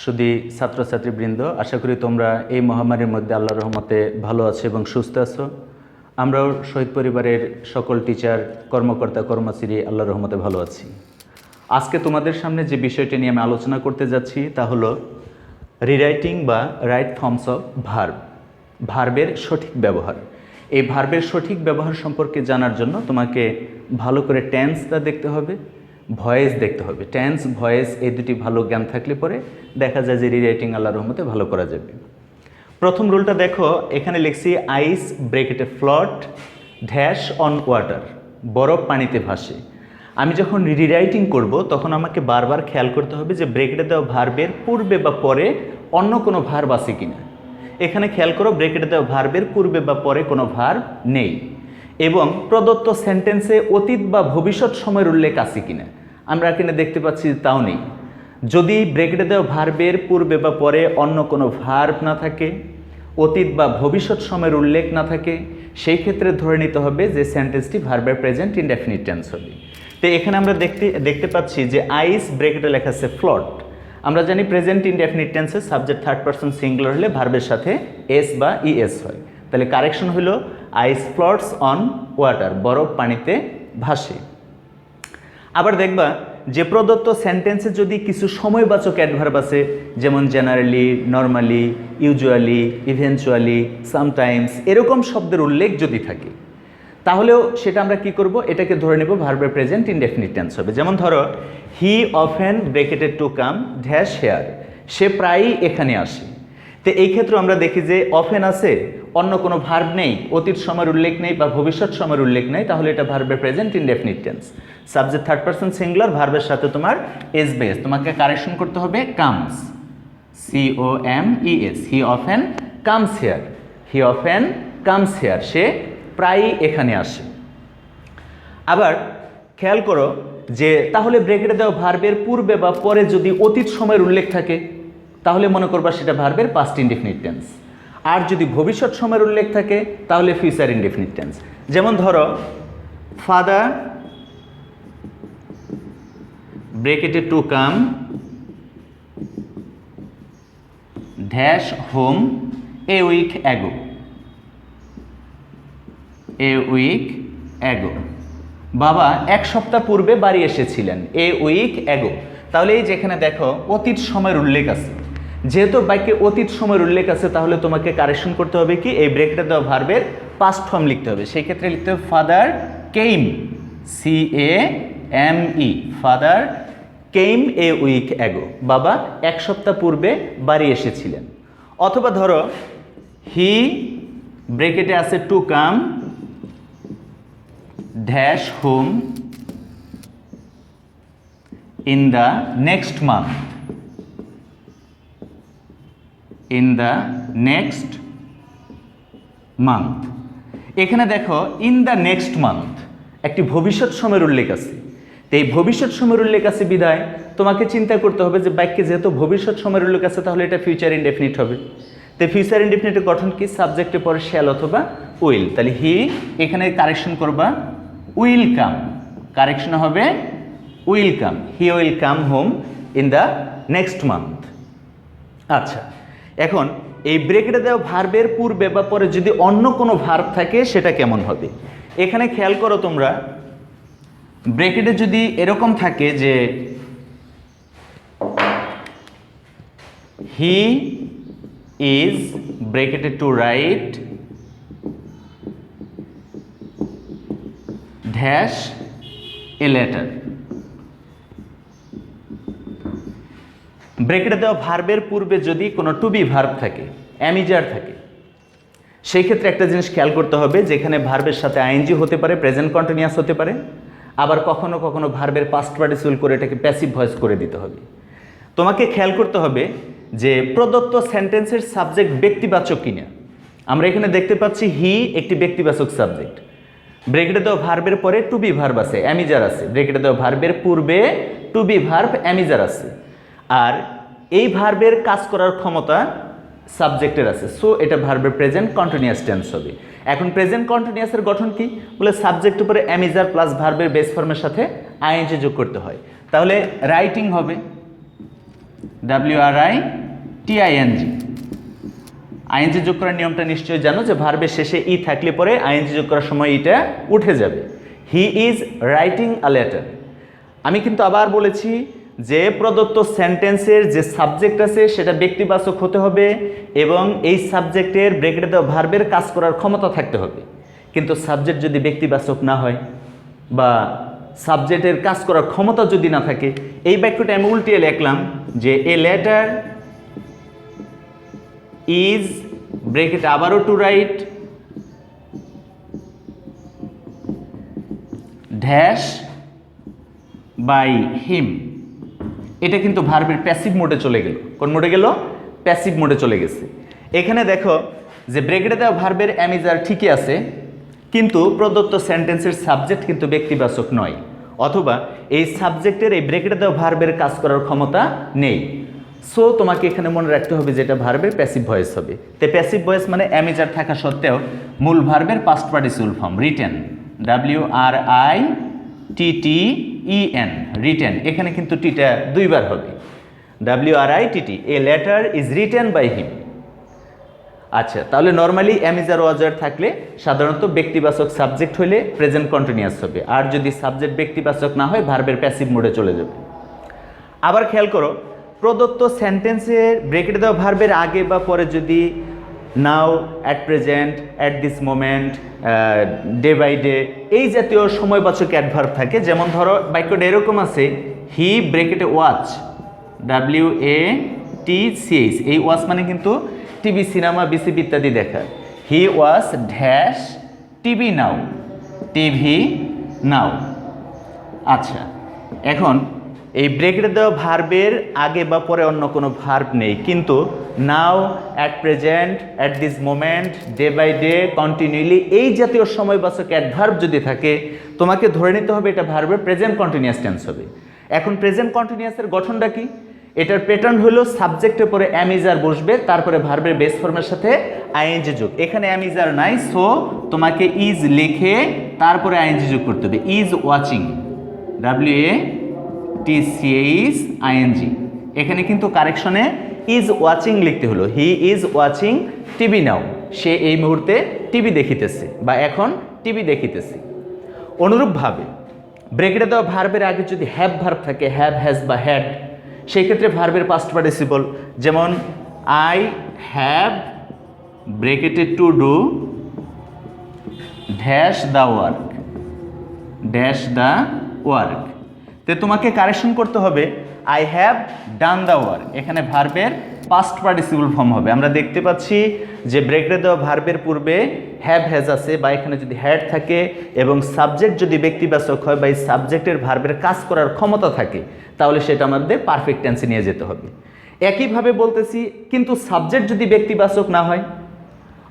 শুধু ছাত্রছাত্রীবৃন্দ, আশা করি তোমরা এই মহামারীর মধ্যে আল্লাহর রহমতে ভালো আছো এবং সুস্থ আছো। আমরাও শহীদ পরিবারের সকল টিচার, কর্মকর্তা, কর্মচারী আল্লাহর রহমতে ভালো আছি। আজকে তোমাদের সামনে যে বিষয়টি নিয়ে আমি আলোচনা করতে যাচ্ছি তা হলো রিরাইটিং বা রাইট ফর্মস অফ ভার্ব, ভার্বের সঠিক ব্যবহার। এই ভার্বের সঠিক ব্যবহার সম্পর্কে জানার জন্য তোমাকে ভালো করে টেন্সটা দেখতে হবে, ভয়েস দেখতে হবে। টেন্স, ভয়েস এই দুটি ভালো জ্ঞান থাকলে পরে দেখা যায় যে রিরাইটিং আল্লাহর রহমতে ভালো করা যাবে। প্রথম রুলটা দেখো, এখানে লিখছি আইস ব্রেকেটে ফ্লট ড্যাশ অন ওয়াটার, বরফ পানিতে ভাসে। আমি যখন রিরাইটিং করব তখন আমাকে বারবার খেয়াল করতে হবে যে ব্রেকেটে দেওয়া ভার্বের পূর্বে বা পরে অন্য কোনো ভার্ব আছে কিনা। এখানে খেয়াল করো, ব্রেকেটে দেওয়া ভার্বের পূর্বে বা পরে কোনো ভার্ব নেই এবং প্রদত্ত সেন্টেন্সে অতীত বা ভবিষ্যৎ সময়ের উল্লেখ আছে কিনা আমরা এখানে দেখতে পাচ্ছি তাও নেই। যদি ব্রেকেটে দেওয়া ভার্বের পূর্বে বা পরে অন্য কোনো ভার্ব না থাকে, অতীত বা ভবিষ্যৎ সময়ের উল্লেখ না থাকে, সেই ক্ষেত্রে ধরে নিতে হবে যে সেন্টেন্সটি ভার্বের প্রেজেন্ট ইনডেফিনিট টেন্স হবে। তো এখানে আমরা দেখতে পাচ্ছি যে আইস ব্রেকেটে লেখা আছে ফ্লট। আমরা জানি প্রেজেন্ট ইনডেফিনিট টেন্সে সাবজেক্ট থার্ড পারসন সিঙ্গুলার হলে ভার্বের সাথে এস বা ইএস হয়। তাহলে কারেকশন হলো আইস ফ্লটস অন ওয়াটার, বরফ পানিতে ভাসে। আবার দেখবা যে প্রদত্ত সেন্টেন্সে যদি কিছু সময়বাচক অ্যাডভার্ব আছে, যেমন generally, normally, usually, eventually, sometimes, এরকম শব্দের উল্লেখ যদি থাকে তাহলেও সেটা আমরা কি করব, এটাকে ধরে নেব ভার্বের প্রেজেন্ট ইনডেফিনিট টেন্স হবে। যেমন ধরো, he often bracketed to come dash here, সে প্রায়ই এখানে আসে। তো এই ক্ষেত্রে আমরা দেখি যে অফেন আছে, অন্য কোনো ভার্ব নেই, অতীত সময়ের উল্লেখ নেই বা ভবিষ্যৎ সময়ের উল্লেখ নেই, তাহলে এটা ভার্বের present indefinite tense. Subject third person singular, ভার্বের সাথে তোমার এস বেস, তোমাকে কারেকশন করতে হবে comes, COMES। He often comes here, he often comes here, সে প্রায়ই এখানে আসে। আবার খেয়াল করো যে তাহলে ব্রেকেটে দেওয়া ভার্বের পূর্বে বা পরে যদি অতীত সময়ের উল্লেখ থাকে তাহলে মনে করবা সেটা ভার্বের পাস্ট ইনডেফিনিট টেন্স, আর যদি ভবিষ্যৎ সময়ের উল্লেখ থাকে তাহলে ফিউচার ইনডেফিনিট টেন্স। যেমন ধরো, ফাদার ব্রেকেটে to come dash home a week ago, a week ago, বাবা এক সপ্তাহ পূর্বে বাড়ি এসেছিলেন, এ উইক অ্যাগো। তাহলে এই যেখানে দেখো অতীত সময়ের উল্লেখ আছে, যেহেতু বাক্যে অতীত সময়ের উল্লেখ আছে তাহলে তোমাকে কারেকশন করতে হবে কি, এই ব্রেকেটে দেওয়া ভার্বের পাস্ট ফর্ম লিখতে হবে। সেই ক্ষেত্রে লিখতে হবে father came, CAME, father came a week ago, বাবা এক সপ্তাহ পূর্বে বাড়ি এসেছিলেন। অথবা ধরো, হি ব্রেকেটে আছে to come dash home in the next month, in the next month. এখানে দেখো ইন দ্য নেক্সট মান্থ একটি ভবিষ্যৎ সময়ের উল্লেখ আছে। তো এই ভবিষ্যৎ সময়ের উল্লেখ আছে বিধায় তোমাকে চিন্তা করতে হবে যে বাক্যে যেহেতু ভবিষ্যৎ সময়ের উল্লেখ আছে তাহলে এটা ফিউচার ইনডেফিনিট হবে। তো ফিউচার ইনডেফিনিটের গঠন কি, সাবজেক্টের পরে শ্যাল অথবা উইল। তাহলে হি এখানে কারেকশন করবা উইল কাম, কারেকশন হবে will come, he will come home in the next month. আচ্ছা, এখন এই ব্রেকেটে দেওয়া ভার্বের পূর্বে বা পরে যদি অন্য কোনো ভার্ব থাকে সেটা কেমন হবে। এখানে খেয়াল করো তোমরা, ব্রেকেটে যদি এরকম থাকে যে he is bracketed to write dash a letter, ব্রেকেটে দেওয়া ভার্বের পূর্বে যদি কোনো টু বি ভার্ব থাকে, অ্যামিজার থাকে, সেই ক্ষেত্রে একটা জিনিস খেয়াল করতে হবে, যেখানে ভার্বের সাথে আইএনজি হতে পারে, প্রেজেন্ট কন্টিনিউয়াস হতে পারে, আবার কখনো কখনো ভার্বের পাস্ট পার্টিসিপল করে এটাকে প্যাসিভ ভয়েস করে দিতে হবে। তোমাকে খেয়াল করতে হবে যে প্রদত্ত সেন্টেন্সের সাবজেক্ট ব্যক্তিবাচক কিনা। আমরা এখানে দেখতে পাচ্ছি হি একটি ব্যক্তিবাচক সাবজেক্ট, ব্রেকেটে দেওয়া ভার্বের পরে টু বি ভার্ব আছে, অ্যামিজার আছে, ব্রেকেটে দেওয়া ভার্বের পূর্বে টু বি ভার্ব অ্যামিজার আছে, আর এই ভার্বের কাজ করার ক্ষমতা সাবজেক্টের আছে। সো এটা ভার্বের প্রেজেন্ট কন্টিনিউয়াস টেন্স হবে। এখন প্রেজেন্ট কন্টিনিউয়াসের গঠন কি বলে, সাবজেক্ট উপরে অ্যামিজার প্লাস ভার্বের বেস ফর্মের সাথে আইএনজি যোগ করতে হয়। তাহলে রাইটিং হবে WRITING। আইএনজি যোগ করার নিয়মটা নিশ্চয়ই জানো যে ভার্বের শেষে ই থাকলে পরে আইএনজি যোগ করার সময় ইটা উঠে যাবে। He is writing a letter. আমি কিন্তু আবার বলেছি যে প্রদত্ত সেন্টেন্সের যে সাবজেক্ট আছে সেটা ব্যক্তিবাচক হতে হবে এবং এই সাবজেক্টের ব্রেকেটে দেওয়া ভার্বের কাজ করার ক্ষমতা থাকতে হবে। কিন্তু সাবজেক্ট যদি ব্যক্তিবাচক না হয় বা সাবজেক্টের কাজ করার ক্ষমতা যদি না থাকে, এই বাক্যটা আমি উল্টিয়ে লিখলাম যে এ লেটার ইজ ব্রেকেট আবারও to write dash by him. এটা কিন্তু ভার্বের প্যাসিভ মোডে চলে গেল। কোন মোডে গেল? প্যাসিভ মোডে চলে গেছে। এখানে দেখো যে ব্রেকেটে দেওয়া ভার্বের অ্যামিজার ঠিকই আছে, কিন্তু প্রদত্ত সেন্টেন্সের সাবজেক্ট কিন্তু ব্যক্তিবাচক নয়, অথবা এই সাবজেক্টের এই ব্রেকেটে দেওয়া ভার্বের কাজ করার ক্ষমতা নেই। সো তোমাকে এখানে মনে রাখতে হবে যেটা ভার্বের প্যাসিভ ভয়েস হবে। তো প্যাসিভ ভয়েস মানে অ্যামিজার থাকা সত্ত্বেও মূল ভার্বের past participle form written, WRITTEN, written. এখানে কিন্তু টিটা দুইবার হবে, WRITT, a letter is written by him. আচ্ছা, তাহলে নর্মালি অ্যামিজার ওয়াজার থাকলে সাধারণত ব্যক্তিবাচক সাবজেক্ট হলে প্রেজেন্ট কন্টিনিউয়াস হবে, আর যদি সাবজেক্ট ব্যক্তিবাচক না হয় ভার্বের প্যাসিভ মোডে চলে যাবে। আবার খেয়াল করো, প্রদত্ত সেন্টেন্সের ব্রেকেটে দেওয়া ভার্বের আগে বা পরে যদি now, at present, at this moment, day by day এই জাতীয় সময়বাচক অ্যাডভার্ব থাকে, যেমন ধরো বাক্যটা এরকম আছে, হি ব্রেকেটে ওয়াচ, WATCH, এই ওয়াচ মানে কিন্তু টিভি, সিনেমা, বিসিবি ইত্যাদি দেখা। He was dash TV now, TV now. আচ্ছা, এখন এই ব্রেকেটে দেওয়া ভার্বের আগে বা পরে অন্য কোনো ভার্ব নেই, কিন্তু now, at present, at this moment, day by day, continuously এই জাতীয় সময়বাচক অ্যাডভার্ব যদি থাকে, তোমাকে ধরে নিতে হবে এটা ভার্বের প্রেজেন্ট কন্টিনিউয়াস টেন্স হবে। এখন প্রেজেন্ট কন্টিনিউয়াসের গঠনটা কি? এটার প্যাটার্ন হলো সাবজেক্টের পরে অ্যামিজার বসবে, তারপরে ভার্বের বেস ফর্মের সাথে আইএনজি যোগ। এখানে অ্যামিজার নাই, সো তোমাকে ইজ লিখে তারপরে আইএনজি যোগ করতে হবে। ইজ ওয়াচিং, WATCH, এখানে কিন্তু কারেকশনে ইজ ওয়াচিং লিখতে হলো। He is watching TV now, সে এই মুহূর্তে টিভি দেখিতেছে বা এখন টিভি দেখিতেছে। অনুরূপভাবে ব্রেকেটে দেওয়া ভার্বের আগে যদি হ্যাভ ভার্ব থাকে, হ্যাভ, হ্যাজ বা হ্যাড, সেই ক্ষেত্রে ভার্বের পাস্ট পার্টিসিপল, যেমন I have bracketed to do dash the work, dash the work. তো তোমাকে কারেকশন করতে হবে I have done the work, এখানে ভার্বের পাস্ট পার্টিসিপল ফর্ম হবে। আমরা দেখতে পাচ্ছি যে ব্রেকেটে দেওয়া ভার্বের পূর্বে হ্যাভ, হ্যাজ আছে বা এখানে যদি হ্যাড থাকে এবং সাবজেক্ট যদি ব্যক্তিবাচক হয় বা এই সাবজেক্টের ভার্বের কাজ করার ক্ষমতা থাকে, তাহলে সেটা আমাদের পারফেক্ট টেন্সে নিয়ে যেতে হবে। একইভাবে বলতেছি, কিন্তু সাবজেক্ট যদি ব্যক্তিবাচক না হয়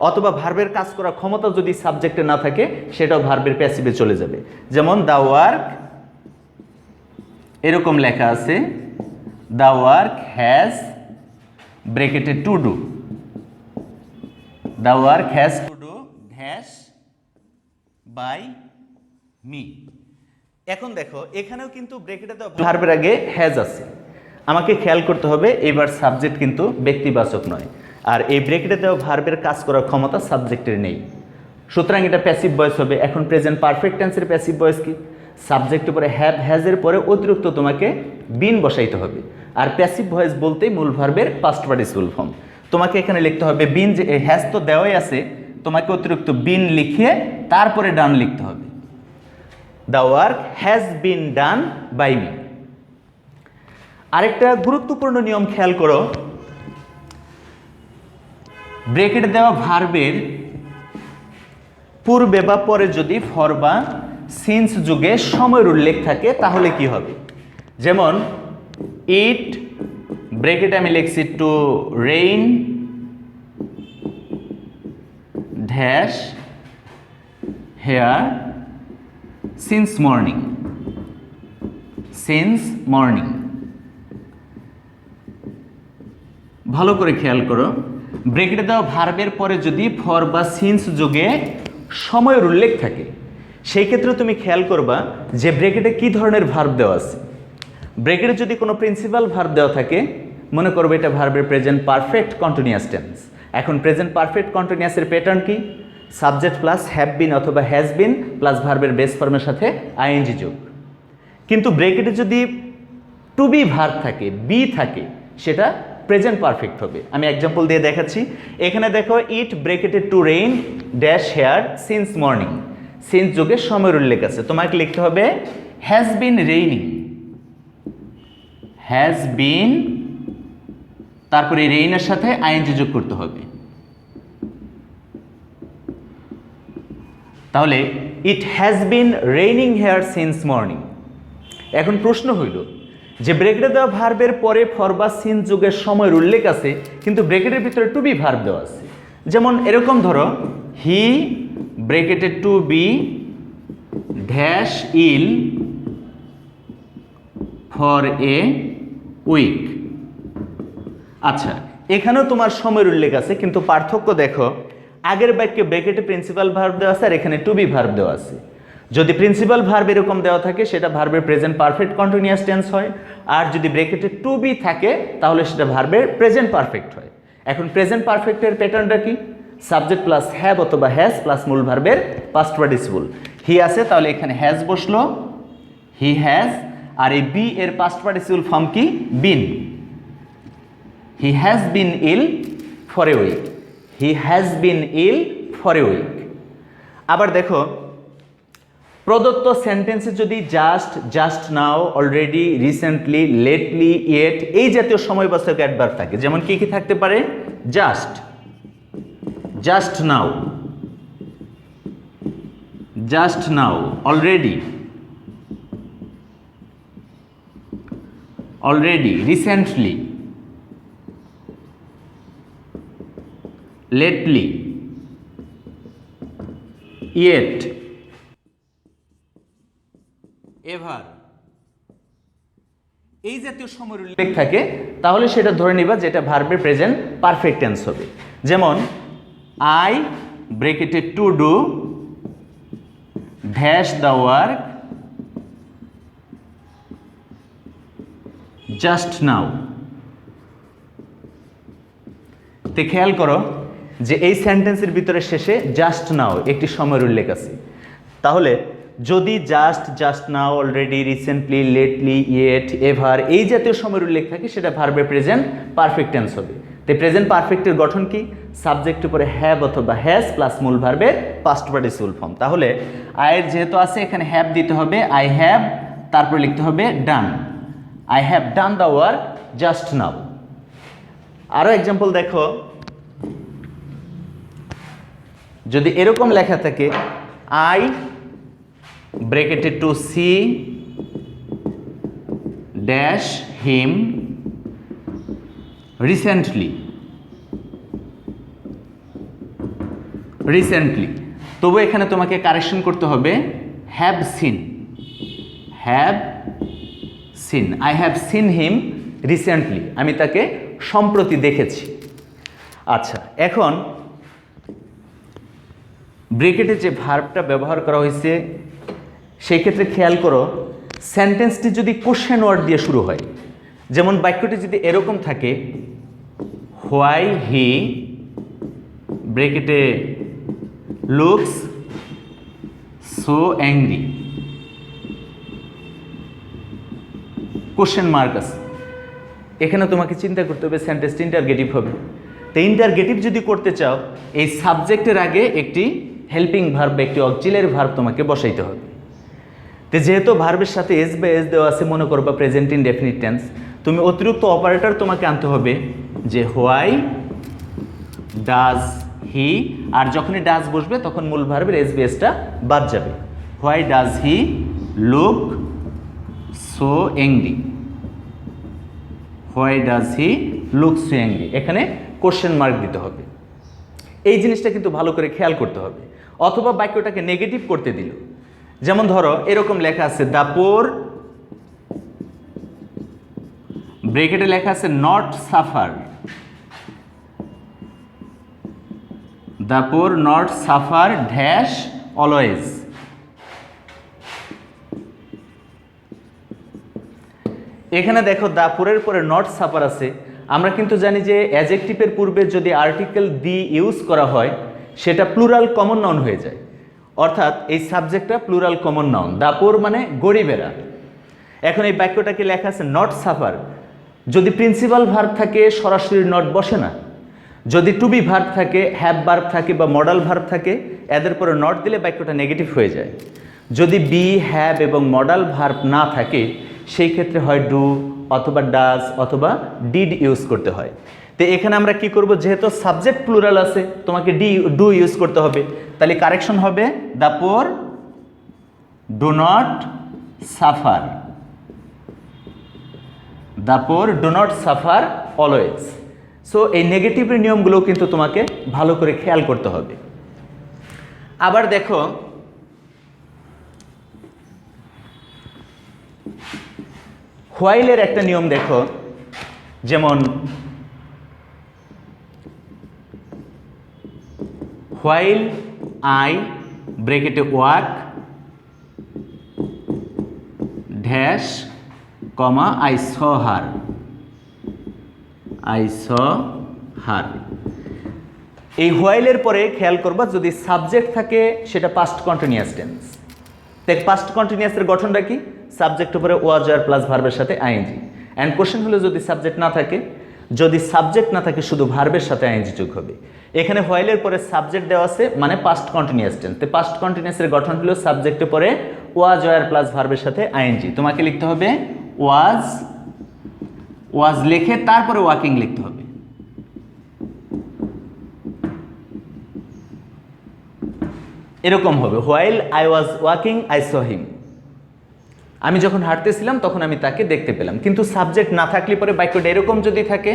অথবা ভার্বের কাজ করার ক্ষমতা যদি সাবজেক্টে না থাকে, সেটাও ভার্বের প্যাসিভে চলে যাবে। যেমন দ্য ওয়ার্ক, এরকম লেখা আছে, the work has bracketed to do, the work has to do dash by me. এখন দেখো এখানেও কিন্তু ব্রেকেটে দেওয়া ভার্বের আগে হ্যাজ আছে। আমাকে খেয়াল করতে হবে এবার সাবজেক্ট কিন্তু ব্যক্তিবাচক নয়, আর এই ব্রেকেটে দেওয়া ভার্বের কাজ করার ক্ষমতা সাবজেক্টের নেই, সুতরাং এটা প্যাসিভ ভয়েস হবে। এখন প্রেজেন্ট পারফেক্ট টেন্সের প্যাসিভ ভয়েস কি? সাবজেক্টের পরে হ্যাভ, হ্যাজের পরে অতিরিক্ত তোমাকে বিন বসাইতে হবে, আর প্যাসিভ ভয়েস বলতেই মূল ভার্বের পাস্ট পার্টিসিপল ফর্ম। তোমাকে এখানে লিখতে হবে বিন, যে হ্যাজ তো দেওয়াই আছে, তোমাকে অতিরিক্ত বিন লিখে তারপরে ডান লিখতে হবে। The work has been done by me. আরেকটা গুরুত্বপূর্ণ নিয়ম খেয়াল করো, ব্রেকেটে দেওয়া ভার্বের পূর্বে বা পরে যদি ফর বা সিন্স যুগে সময়ের উল্লেখ থাকে তাহলে কি হবে? যেমন ইট ব্রেকেটে আমি লিখছি to rain dash here since morning, since morning. ভালো করে খেয়াল করো, ব্রেকেটে দেওয়া ভার্বের পরে যদি ফর বা সিন্স যুগে সময়ের উল্লেখ থাকে, সেই ক্ষেত্রে তুমি খেয়াল করবা যে ব্রেকেটে কি ধরনের ভার্ব দেওয়া আছে। ব্রেকেটে যদি কোনো প্রিন্সিপাল ভার্ব দেওয়া থাকে মনে করবো এটা ভার্বের প্রেজেন্ট পারফেক্ট কন্টিনিউয়াস টেন্স। এখন প্রেজেন্ট পারফেক্ট কন্টিনিউয়াসের প্যাটার্ন কি? সাবজেক্ট প্লাস হ্যাভ বিন অথবা হ্যাজ বিন প্লাস ভার্বের বেস ফর্মের সাথে আইএনজি যোগ। কিন্তু ব্রেকেটে যদি টু বি ভার্ব থাকে, বি থাকে, সেটা প্রেজেন্ট পারফেক্ট হবে। আমি এক্সাম্পল দিয়ে দেখাচ্ছি। এখানে দেখো, ইট ব্রেকেটে to rain dash here since morning. Since যোগে সময়ের উল্লেখ আছে, তোমাকে লিখতে হবে has been raining, has been, তারপরে রেইনের সাথে আইএনজি যোগ করতে হবে। তাহলে it has been raining here since morning. এখন প্রশ্ন হইল যে ব্রেকেটে দেওয়া ভার্বের পরে ফর বা সিন্স যুগের সময়ের উল্লেখ আছে, কিন্তু ব্রেকেটের ভিতরে টু বি ভার্ব দেওয়া আছে। যেমন এরকম ধরো, হি ব্রেকেটে to be dash ill for a week. আচ্ছা, এখানেও তোমার সময়ের উল্লেখ আছে, কিন্তু পার্থক্য দেখো, আগের বাক্যে ব্রেকেটে প্রিন্সিপাল ভার্ব দেওয়া আছে আর এখানে টু বি ভার্ব দেওয়া আছে। যদি প্রিন্সিপাল ভার্ব এরকম দেওয়া থাকে সেটা ভার্বের প্রেজেন্ট পারফেক্ট কন্টিনিউয়াস টেন্স হয়, আর যদি ব্রেকেটে টু বি থাকে তাহলে সেটা ভার্বের প্রেজেন্ট পারফেক্ট হয়। এখন প্রেজেন্ট পারফেক্টের প্যাটার্নটা কি? সাবজেক্ট প্লাস হ্যাভ অথবা হ্যাজ প্লাস মূল ভার্বের পাস্ট পার্টিসিপল। হি আছে, তাহলে এখানে হ্যাজ বসলো, হি হ্যাজ, আর এই বি এর পাস্ট পার্টিসিপল ফর্ম কি? Been. He has been ill for a week, he has been ill for a week. আবার দেখো, প্রদত্ত সেন্টেন্সে যদি just, just now, already, recently, lately, yet এই জাতীয় সময়বাচক অ্যাডভার্ব থাকে, যেমন কি কি থাকতে পারে? জাস্ট, জাস্ট নাও, just now, already, already, recently, lately, yet, ever, এই জাতীয় সময়ের উল্লেখ থাকে, তাহলে সেটা ধরে নিবা যেটা ভার্বের প্রেজেন্ট পারফেক্ট টেন্স হবে। যেমন আই ব্রেকেটে to do dash the work just now. তে খেয়াল করো যে এই সেন্টেন্সের ভিতরে শেষে জাস্ট নাও একটি সময়ের উল্লেখ আছে। তাহলে যদি just, just now, already, recently, lately, yet, ever এই জাতীয় সময়ের উল্লেখ থাকে সেটা ভার্বের প্রেজেন্ট পারফেক্ট টেন্স হবে। তো প্রেজেন্ট পারফেক্টের গঠন কি? সাবজেক্টের উপরে হ্যাভ অথবা হ্যাজ প্লাস মূল ভার্বের পাস্ট পার্টিসিপল ফর্ম। তাহলে আয়ের যেহেতু আছে এখানে হ্যাভ দিতে হবে, আই হ্যাভ, তারপরে লিখতে হবে done, I have done the work just now. আরও এক্সাম্পল দেখো, যদি এরকম লেখা থাকে আই ব্রেকেটে to see dash him recently, recently, তবু এখানে তোমাকে কারেকশন করতে হবে have seen, have seen, I have seen him recently, আমি তাকে সম্প্রতি দেখেছি। আচ্ছা, এখন ব্রেকেটে যে ভার্বটা ব্যবহার করা হয়েছে সেই ক্ষেত্রে খেয়াল করো, সেন্টেন্সটি যদি কোশ্চেন ওয়ার্ড দিয়ে শুরু হয়, যেমন বাক্যটি যদি এরকম থাকে, হোয়াই হি ব্রেকেটে looks so angry, question mark আছে, এখানে তোমাকে চিন্তা করতে হবে সেন্টেন্সটি ইন্টারগেটিভ হবে। তো ইন্টারগেটিভ যদি করতে চাও, এই সাবজেক্টের আগে একটি হেল্পিং ভার্ব, একটি অক্সিলারি ভার্ব তোমাকে বসাইতে হবে। তো যেহেতু ভার্বের সাথে এস বা এস দেওয়া আছে, মনে করবা প্রেজেন্ট ইনডেফিনিট টেন্স, তুমি অতিরিক্ত অপারেটর তোমাকে আনতে হবে যে হোয়াই ডাজ হি, আর যখনই ডাজ বসবে তখন মূল ভার্বের এস বা এসটা বাদ যাবে। Why does he look so angry, why does he look so angry, এখানে কোশ্চেন মার্ক দিতে হবে। এই জিনিসটা কিন্তু ভালো করে খেয়াল করতে হবে। অথবা বাক্যটাকে নেগেটিভ করতে দিল, যেমন ধরো এরকম লেখা আছে দ্য পোর ব্রেকেটে লেখা আছে not suffer, the poor not suffer dash always. এখানে দেখো দ্য পোরের পরে নট সাফার আছে, আমরা কিন্তু জানি যে অ্যাডজেক্টিভের পূর্বে যদি আর্টিকেল দি ইউজ করা হয় সেটা প্লুরাল কমন নাউন হয়ে যায়, অর্থাৎ এই সাবজেক্টটা প্লুরাল কমন নাউন। দাপুর মানে গরিবেরা। এখন এই বাক্যটাকে লেখা আছে নট সাফার। যদি প্রিন্সিপাল ভার্ব থাকে সরাসরি নট বসে না, যদি টু বি ভার্ব থাকে, হ্যাভ ভার্ব থাকে বা মডাল ভার্ব থাকে, এদের পরে নট দিলে বাক্যটা নেগেটিভ হয়ে যায়। যদি বি, হ্যাভ এবং মডাল ভার্ব না থাকে সেই ক্ষেত্রে হয় ডু অথবা ডাজ অথবা ডিড ইউজ করতে হয়। তো এখানে আমরা কি করব, যেহেতু সাবজেক্ট প্লুরাল আছে তোমাকে ডু ইউজ করতে হবে, তাহলে কারেকশন হবে the poor do not suffer, the poor do not suffer always. So এই নেগেটিভের নিয়মগুলো কিন্তু তোমাকে ভালো করে খেয়াল করতে হবে। আবার দেখো হোয়াইলের একটা নিয়ম দেখো, যেমন হোয়াইল আই ব্রেকেটে walk dash comma I saw her, I saw her. এই হোয়াইলের পরে খেয়াল করবা যদি সাবজেক্ট থাকে সেটা পাস্ট কন্টিনিউয়াস টেন্স। দেখ পাস্ট কন্টিনিউয়াসের গঠনটা কি, সাবজেক্ট উপরে ওয়াজ আর প্লাস ভার্বের সাথে আইএনজি। অ্যান্ড কোশ্চেন হলো যদি সাবজেক্ট না থাকে, যদি সাবজেক্ট না থাকে শুধু ভার্বের সাথে আইএনজি যোগ হবে। এখানে হোয়াইলের পরে সাবজেক্ট দেওয়া আছে মানে পাস্ট কন্টিনিউয়াস টেন্স। তো পাস্ট কন্টিনিউয়াসের গঠন হলো সাবজেক্টের পরে ওয়াজ আর প্লাস ভার্বের সাথে আইএনজি। তোমাকে লিখতে হবে ওয়াজ, ওয়াজ লিখে তারপরে ওয়াকিং লিখতে হবে। এরকম হবে while I was walking I saw him. আমি যখন হাঁটতেছিলাম তখন আমি তাকে দেখতে পেলাম। কিন্তু সাবজেক্ট না থাকলে পরে বাক্যটা এরকম যদি থাকে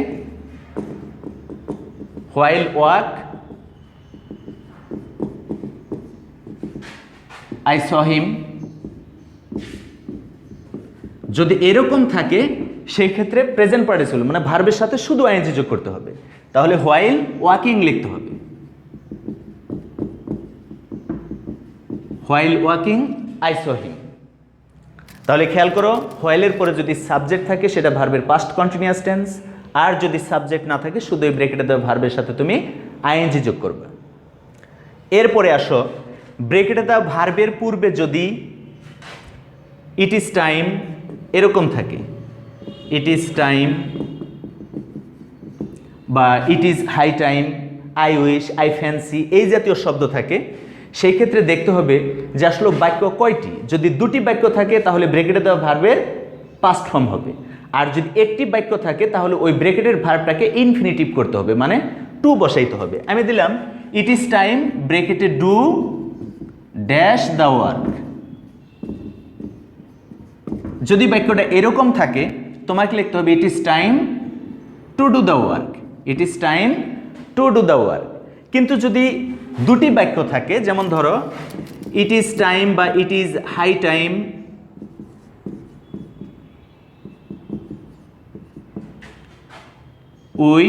হোয়াইল ওয়াক আই স হিম, যদি এরকম থাকে সেই ক্ষেত্রে প্রেজেন্ট পার্টিসিপল মানে ভার্বের সাথে শুধু আইএনজি যোগ করতে হবে। তাহলে হোয়াইল ওয়াকিং লিখতে হবে, হোয়াইল ওয়াকিং আই স হিম। তাহলে খেয়াল করো হোয়াইলের পরে যদি সাবজেক্ট থাকে সেটা ভার্বের পাস্ট কন্টিনিউয়াস টেন্স, আর যদি সাবজেক্ট না থাকে শুধু এই ব্রেকেটে দেওয়া ভার্বের সাথে তুমি আইএনজি যোগ করবে। এরপরে আসো ব্রেকেটে দেওয়া ভার্বের পূর্বে যদি ইট ইজ টাইম এরকম থাকে, ইট ইজ টাইম বা it is high time, I wish, I fancy এই জাতীয় শব্দ থাকে, সেই ক্ষেত্রে দেখতে হবে যে আসলে বাক্য কয়টি। যদি দুটি বাক্য থাকে তাহলে ব্রেকেটে দেওয়া ভার্বের পাস্ট ফর্ম হবে, আর যদি একটি বাক্য থাকে তাহলে ওই ব্রেকেটের ভার্বটাকে ইনফিনিটিভ করতে হবে মানে টু বসাইতে হবে। আমি দিলাম ইট ইজ টাইম ব্রেকেটে ডু ড্যাশ দ্য ওয়ার্ক। যদি বাক্যটা এরকম থাকে তোমাকে লিখতে হবে it is time to do the work, it is time to do the work. কিন্তু যদি দুটি বাক্য থাকে যেমন ধরো ইট ইজ টাইম বা it is high time, we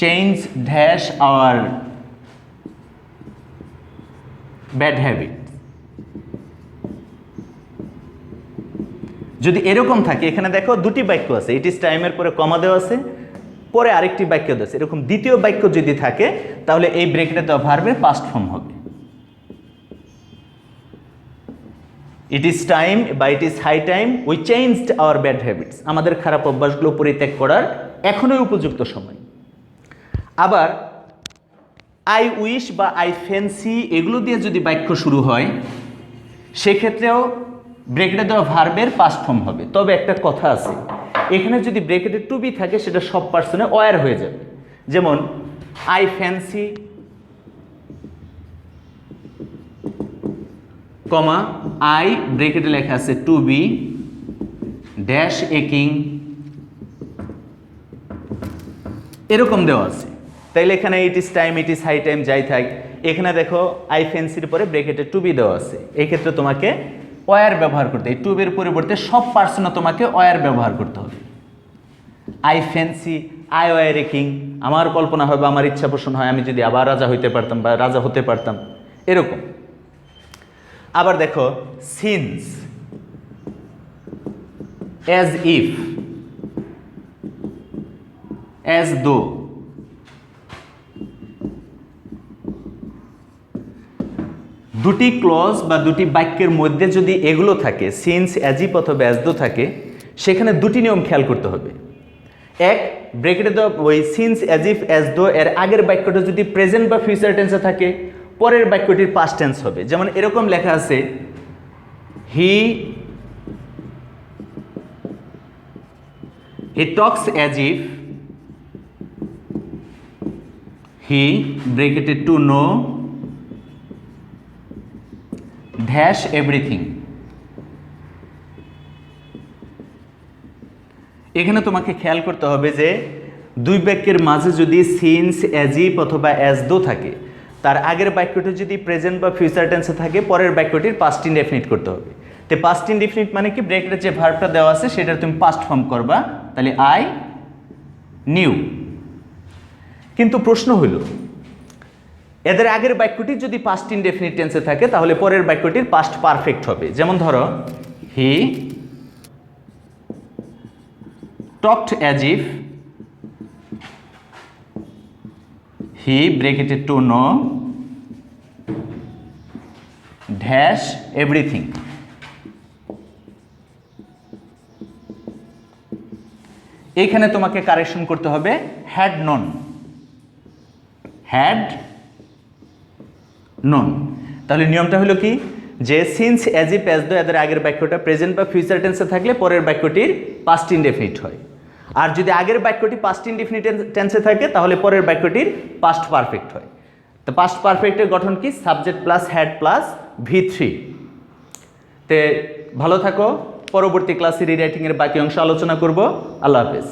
change dash our bad habit. যদি এরকম থাকে, এখানে দেখো দুটি বাক্য আছে, ইট ইজ টাইমের পরে কমা দেওয়া আছে, পরে আরেকটি বাক্য দেওয়া আছে, এরকম দ্বিতীয় বাক্য যদি থাকে তাহলে এই ব্রেকেটে দেওয়া ভার্বের পাস্ট ফর্ম হবে। ইট ইজ টাইম বা it is high time we changed our bad habits. আমাদের খারাপ অভ্যাসগুলো পরিত্যাগ করার এখনই উপযুক্ত সময়। আবার আই উইশ বা আই ফ্যান্সি এগুলো দিয়ে যদি বাক্য শুরু হয় সেক্ষেত্রেও ব্রেকেটে দেওয়া ভার্বের পাস্ট ফর্ম হবে। তবে একটা কথা আছে, এখানে যদি ব্রেকেটে টু বি থাকে সেটা সব পার্সনে ওয়ার হয়ে যাবে। যেমন আই ফ্যান্সি কমা আই ব্রেকেটে লেখা আছে টু বি ড্যাশ একিং, এরকম দেওয়া আছে। তাইলে এখানে it is time, it is high time যাই থাক, এখানে দেখো আই ফ্যান্সির পরে ব্রেকেটে টু বি দেওয়া আছে। এই ক্ষেত্রে তোমাকে ওয়ার ব্যবহার করতে, এই টু বির পরিবর্তে সব পার্সনে তোমাকে ওয়ার ব্যবহার করতে হবে। I fancy I were a king, আমার কল্পনা হয় বা আমার ইচ্ছা পোষণ হয় আমি যদি আবার রাজা হইতে পারতাম বা রাজা হতে পারতাম, এরকম। আবার দেখো since as if, as though, দুটি ক্লজ বা দুটি বাক্যের মধ্যে যদি এগুলো থাকে, সিন্স, অ্যাজ ইফ অথবা অ্যাজ দো থাকে, সেখানে দুটি নিয়ম খেয়াল করতে হবে। এক, ব্রেকেটে দেওয়া ওই since, as if, as though এর আগের বাক্যটা যদি প্রেজেন্ট বা ফিউচার টেন্সে থাকে, পরের বাক্যটির পাস্ট টেন্স হবে। যেমন এরকম লেখা আছে, he talks as if he bracketed to know dash everything. এখানে তোমাকে খেয়াল করতে হবে যে দুই বাক্যের মাঝে যদি সিন্স, অ্যাজ ইফ অথবা অ্যাজ দো থাকে, তার আগের বাক্যটি যদি প্রেজেন্ট বা ফিউচার টেন্সে থাকে, পরের বাক্যটির পাস্ট ইনডেফিনিট করতে হবে। তো পাস্ট ইনডেফিনিট মানে কি, ব্রেকেটে যে ভার্বটা দেওয়া আছে সেটা তুমি পাস্ট ফর্ম করবা, তাহলে আই নিউ। কিন্তু প্রশ্ন হলো, এদের আগের বাক্যটি যদি পাস্ট ইনডেফিনিট টেন্সে থাকে, তাহলে পরের বাক্যটির পাস্ট পারফেক্ট হবে। যেমন ধরো, he talked as if he bracketed to know dash everything. এইখানে তোমাকে কারেকশন করতে হবে হ্যাড নন, হ্যাড নন। তাহলে নিয়মটা হলো কি, যে since, as if, as though এদের আগের বাক্যটা প্রেজেন্ট বা ফিউচার টেন্সে থাকলে পরের বাক্যটির পাস্ট ইনডেফিনিট হয়। আর যদি আগের বাক্যটি পাস্ট ইনডেফিনিট টেন্সে থাকে, তাহলে পরের বাক্যটির পাস্ট পারফেক্ট হয়। তো পাস্ট পারফেক্টের গঠন কি, subject plus had plus V3। তে ভালো থাকো, পরবর্তী ক্লাসে রিরাইটিংয়ের বাকি অংশ আলোচনা করব। আল্লাহ হাফেজ।